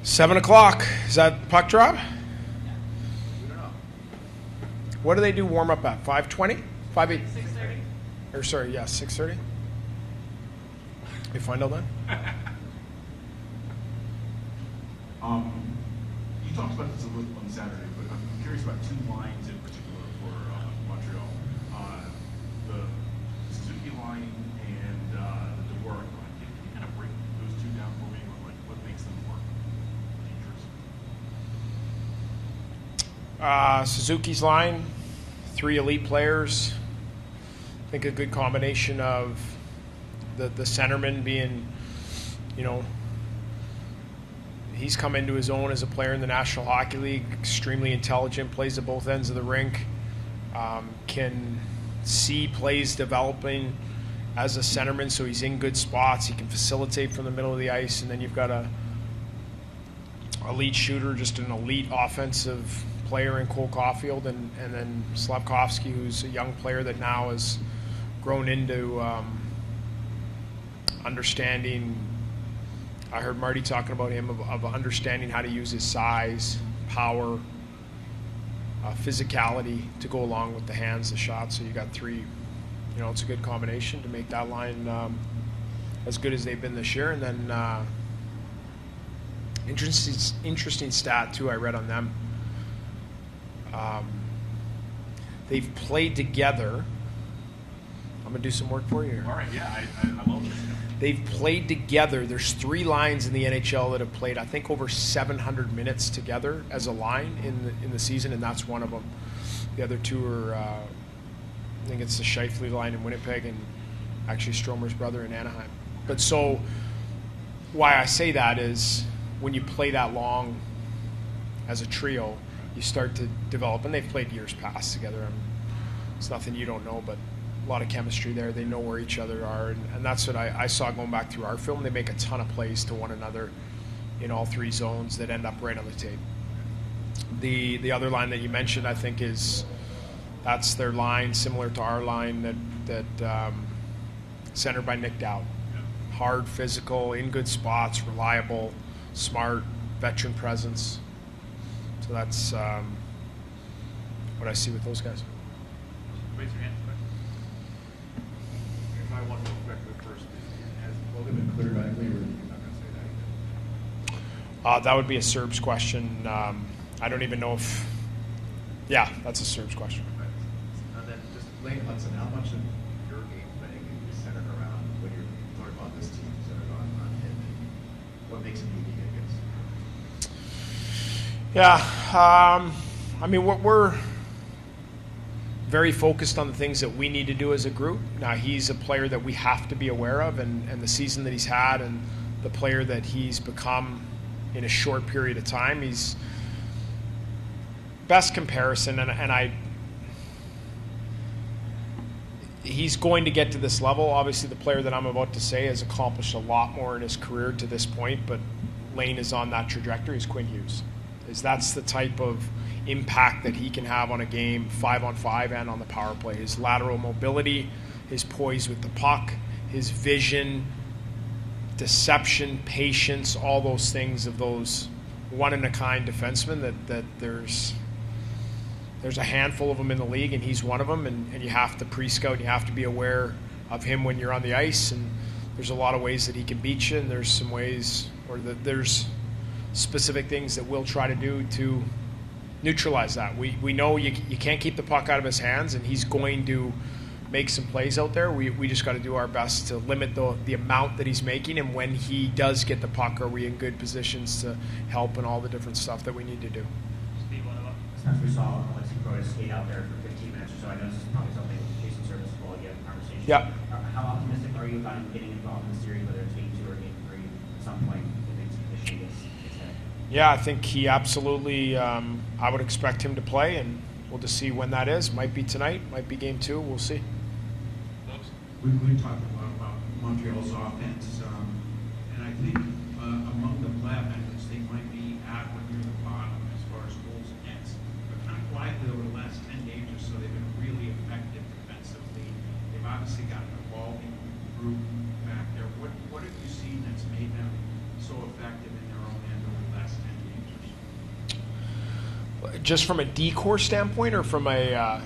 7 o'clock. Is that puck drop? We don't know. What do they do warm up at? 5:20? 5:08? 6:30. Or sorry, yeah, 6:30. You find out then? You talked about this a little on Saturday, but I'm curious about two lines in particular for Montreal. The Suzuki line and the DeWark line. Can you kind of break those two down for me? What makes them more dangerous? Suzuki's line, 3 elite players. I think a good combination of the centerman being, he's come into his own as a player in the National Hockey League, extremely intelligent, plays at both ends of the rink, can see plays developing as a centerman, so he's in good spots. He can facilitate from the middle of the ice, and then you've got a elite shooter, just an elite offensive player in Cole Caulfield, and then Slavkovsky, who's a young player that now has grown into understanding. I heard Marty talking about him of understanding how to use his size, power, physicality to go along with the hands, the shots. So you got 3. It's a good combination to make that line as good as they've been this year. And then interesting stat too I read on them. They've played together. I'm gonna do some work for you here. All right, yeah, I love this. They've played together. There's 3 lines in the NHL that have played, I think, over 700 minutes together as a line in the season, and that's one of them. The other 2 are, I think it's the Scheifele line in Winnipeg and actually Stromer's brother in Anaheim. But so why I say that is when you play that long as a trio, you start to develop, and they've played years past together. It's nothing you don't know, but a lot of chemistry there. They know where each other are, and that's what I saw going back through our film. They make a ton of plays to one another in all 3 zones that end up right on the tape. The other line that you mentioned, I think, that's their line, similar to our line that centered by Nick Dowd. Hard, physical, in good spots, reliable, smart, veteran presence. So that's what I see with those guys. Raise your hand. If I want to go back to the first, has Logan been cleared directly, or you're not going to say that? That would be a Serbs question. I don't even know if. Yeah, that's a Serbs question. And then just Lane Hutson, how much of your game planning is centered around when you're talking about this team, centered on him, and what makes him unique, I guess? Yeah, I mean, we're very focused on the things that we need to do as a group. Now, he's a player that we have to be aware of, and the season that he's had and the player that he's become in a short period of time, he's best comparison, and he's going to get to this level. Obviously, the player that I'm about to say has accomplished a lot more in his career to this point, but Lane is on that trajectory. Is Quinn Hughes. That's the type of impact that he can have on a game, 5-on-5 and on the power play. His lateral mobility, his poise with the puck, his vision, deception, patience, all those things of those one-in-a-kind defensemen that there's a handful of them in the league, and he's one of them, and you have to pre-scout, you have to be aware of him when you're on the ice, and there's a lot of ways that he can beat you, and there's some ways, or there's specific things that we'll try to do to neutralize that. We know you can't keep the puck out of his hands, and he's going to make some plays out there. We just got to do our best to limit the amount that he's making, and when he does get the puck, are we in good positions to help and all the different stuff that we need to do. Steve, what about? Since we saw Alexi Croy skate out there for 15 minutes or so, I know this is probably something Jason Service will get a conversation. Yeah. How optimistic are you about him getting involved in the series, whether it's game 2 or game 3, at some point if it's gets headed? Yeah, I think he absolutely, I would expect him to play, and we'll just see when that is. Might be tonight, might be game 2, we'll see. We talked a lot about Montreal's offense, and I think among the lab members, they might be at or near the bottom as far as goals against. But kind of quietly over the last 10 games or so, they've been really effective defensively. They've obviously got an evolving group back there. What have you seen that's made them so effective in their own end over the last 10 just from a decor standpoint, or from a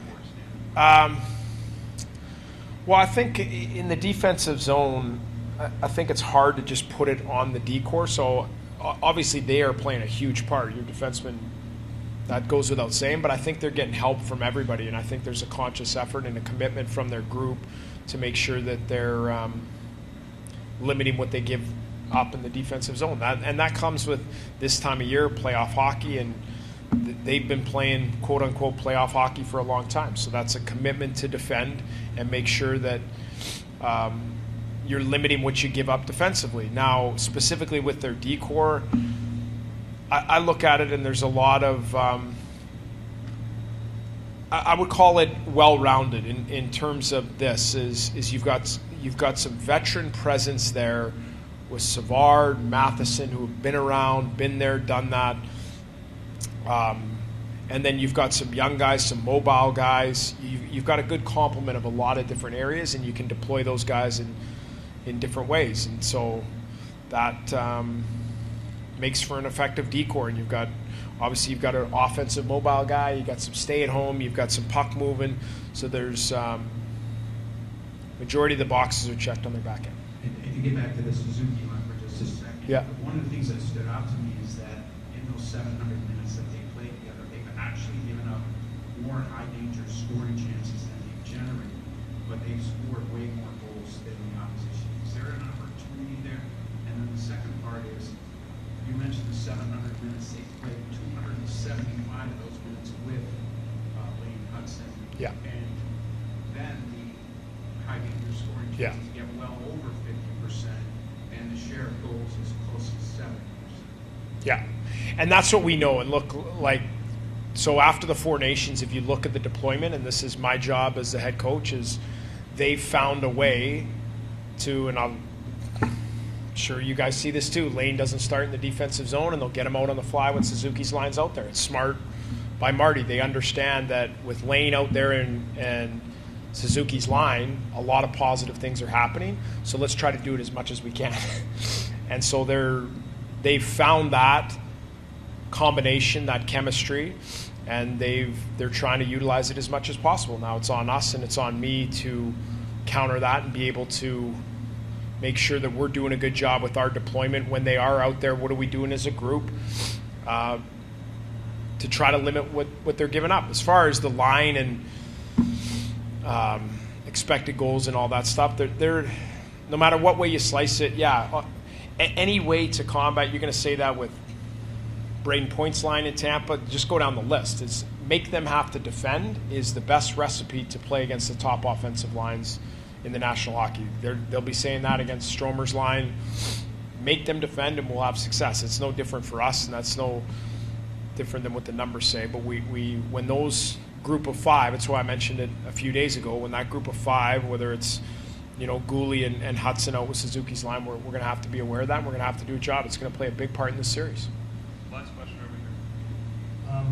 well, I think in the defensive zone, I think it's hard to just put it on the decor. So obviously they are playing a huge part. Your defensemen, that goes without saying, but I think they're getting help from everybody, and I think there's a conscious effort and a commitment from their group to make sure that they're limiting what they give up in the defensive zone. And that comes with this time of year, playoff hockey, and they've been playing quote-unquote playoff hockey for a long time. So that's a commitment to defend and make sure that you're limiting what you give up defensively. Now, specifically with their decor, I look at it and there's a lot of I would call it well-rounded in terms of this is you've got some veteran presence there with Savard, Matheson, who have been around, been there, done that. And then you've got some young guys, some mobile guys. You've got a good complement of a lot of different areas, and you can deploy those guys in different ways. And so that makes for an effective decor. And you've got an offensive mobile guy, you've got some stay-at-home, you've got some puck moving. So there's majority of the boxes are checked on their back end. And to get back to the Suzuki line for just a second, Yeah. one of the things that stood out to me is that in those 700 minutes that they played together, they've actually given up more high-danger scoring chances than they've generated, but they've scored way more goals than the opposition. Is there an opportunity there? And then the second part is, you mentioned the 700 minutes, they played 275 of those minutes with Lane Hutson. Yeah. And then the high danger scoring Yeah. chances get well over 50%, and the share of goals is close to 70%. Yeah, and that's what we know. And look, like, so after the Four Nations, if you look at the deployment, and this is my job as the head coach, is they found a way to, and I'm sure you guys see this too, Lane doesn't start in the defensive zone, and they'll get him out on the fly when Suzuki's line's out there. It's smart by Marty. They understand that with Lane out there and Suzuki's line, a lot of positive things are happening. So let's try to do it as much as we can. And so they've found that combination, that chemistry, and they're trying to utilize it as much as possible. Now it's on us and it's on me to counter that and be able to make sure that we're doing a good job with our deployment when they are out there. What are we doing as a group to try to limit what they're giving up? As far as the line and expected goals and all that stuff, they're no matter what way you slice it, any way to combat, you're going to say that with Braden Point's line in Tampa, just go down the list. Is make them have to defend is the best recipe to play against the top offensive lines in the National Hockey. They'll be saying that against Stromer's line. Make them defend and we'll have success. It's no different for us, and that's no different than what the numbers say. But we when those group of five, it's why I mentioned it a few days ago, when that group of five, whether it's Gooley and Hutson out with Suzuki's line, we're going to have to be aware of that, and we're going to have to do a job. It's going to play a big part in this series. Last question over here. I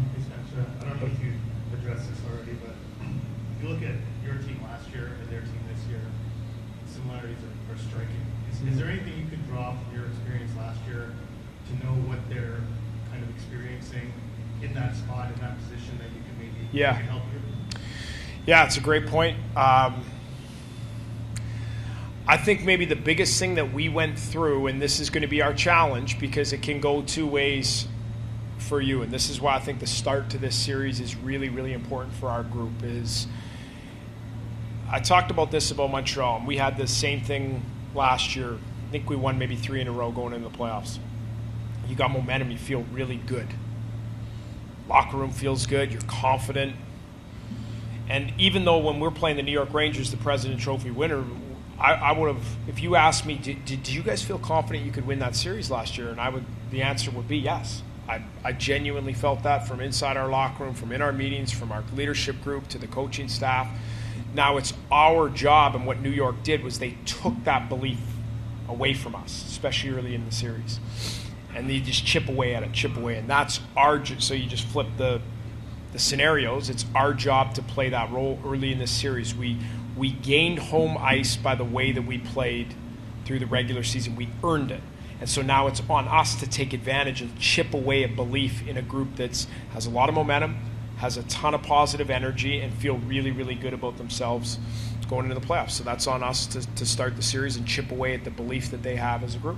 don't know if you've addressed this already, but if you look at your team last year and their team this year, similarities are striking. Is there anything you could draw from your experience last year to know what they're kind of experiencing in that spot, in that position, that you can maybe help you? Yeah, it's a great point. I think maybe the biggest thing that we went through, and this is going to be our challenge because it can go two ways for you, and this is why I think the start to this series is really, really important for our group, is I talked about this about Montreal, and we had the same thing last year. I think we won maybe 3 in a row going into the playoffs. You got momentum, you feel really good. Locker room feels good, you're confident. And even though when we're playing the New York Rangers, the President Trophy winner, I would have, if you asked me, did you guys feel confident you could win that series last year? And the answer would be yes. I genuinely felt that from inside our locker room, from in our meetings, from our leadership group to the coaching staff. Now it's our job, and what New York did was they took that belief away from us, especially early in the series. And they just chip away at it, and that's so you just flip the scenarios. It's our job to play that role early in this series. We gained home ice by the way that we played through the regular season. We earned it. And so now it's on us to take advantage and chip away at belief in a group that has a lot of momentum, has a ton of positive energy, and feel really, really good about themselves going into the playoffs. So that's on us to start the series and chip away at the belief that they have as a group.